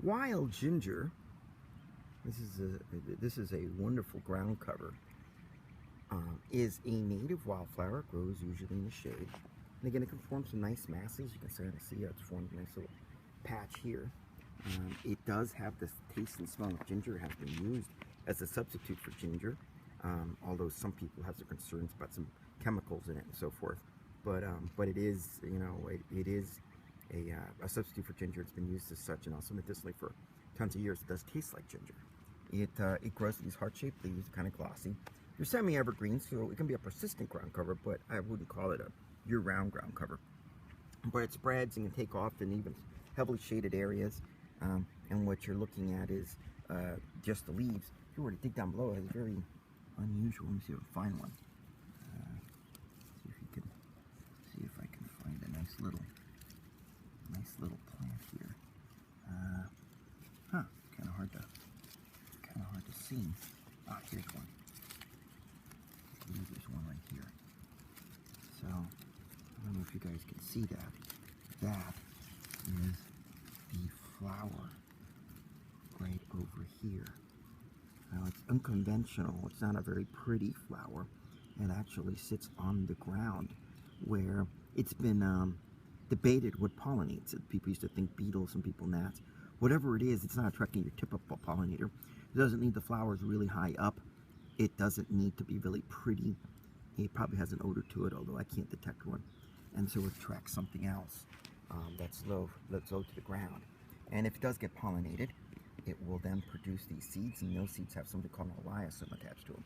Wild ginger. This is a wonderful ground cover. Is a native wildflower. It grows usually in the shade. And again, it can form some nice masses. You can see how it's formed a nice little patch here. It does have this taste and smell of ginger. It has been used as a substitute for ginger, although some people have some concerns about some chemicals in it and so forth. But it is, it is a substitute for ginger. It's been used as such, and also medicinally for tons of years. It does taste like ginger. It grows these heart-shaped leaves, kind of glossy. They're semi-evergreen, so it can be a persistent ground cover, but I wouldn't call it a year-round ground cover. But it spreads and can take off in even heavily shaded areas. And what you're looking at is just the leaves. If you were to dig down below, it's very unusual. Let me see if I can find one. See if I can find a nice little plant here. Kind of hard to see. Here's one. I believe there's one right here. So I don't know if you guys can see that. That is the flower right over here. Now it's unconventional. It's not a very pretty flower. It actually sits on the ground where it's been debated what pollinates it. People used to think beetles, some people gnats. Whatever it is, it's not attracting your typical pollinator. It doesn't need the flowers really high up. It doesn't need to be really pretty. It probably has an odor to it, although I can't detect one. And so it attracts something else that's low to the ground. And if it does get pollinated, it will then produce these seeds, and those seeds have something called an eliosome attached to them.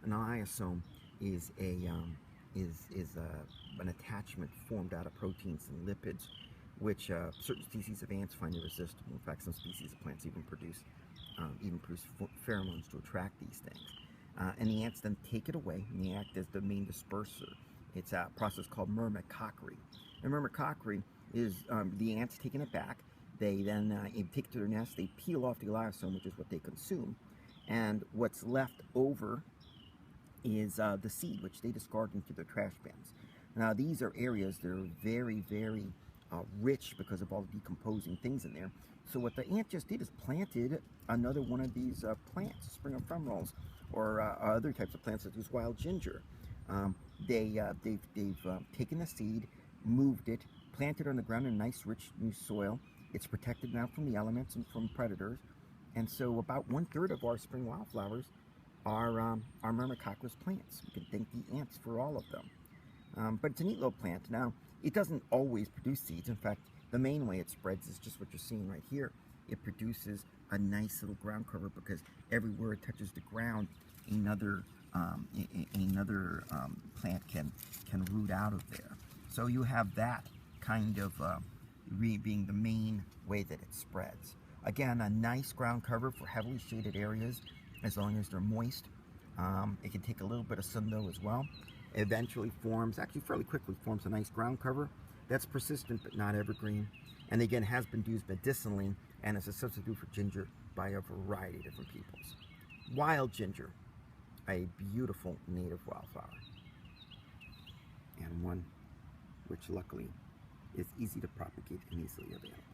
An eliosome is an attachment formed out of proteins and lipids, which certain species of ants find irresistible. In fact, some species of plants even produce pheromones to attract these things. And the ants then take it away, and they act as the main disperser. It's a process called myrmecochory. And myrmecochory is the ants taking it back. They then take it to their nest, they peel off the eliosome, which is what they consume. And what's left over is the seed, which they discard into their trash bins. Now, these are areas that are very, very rich because of all the decomposing things in there. So what the ant just did is planted another one of these plants, spring ephemerals, or other types of plants such as wild ginger. They've taken the seed, moved it, planted it on the ground in nice, rich, new soil. It's protected now from the elements and from predators. And so about 1/3 of our spring wildflowers are myrmecochoous plants. We can thank the ants for all of them. But it's a neat little plant. Now, it doesn't always produce seeds. In fact, the main way it spreads is just what you're seeing right here. It produces a nice little ground cover because everywhere it touches the ground, another plant can root out of there. So you have that kind of being the main way that it spreads. Again, a nice ground cover for heavily shaded areas as long as they're moist. It can take a little bit of sun though as well. It eventually forms, actually fairly quickly forms a nice ground cover that's persistent but not evergreen. And again, has been used medicinally and as a substitute for ginger by a variety of different peoples. Wild ginger, a beautiful native wildflower, and one which luckily is easy to propagate and easily available.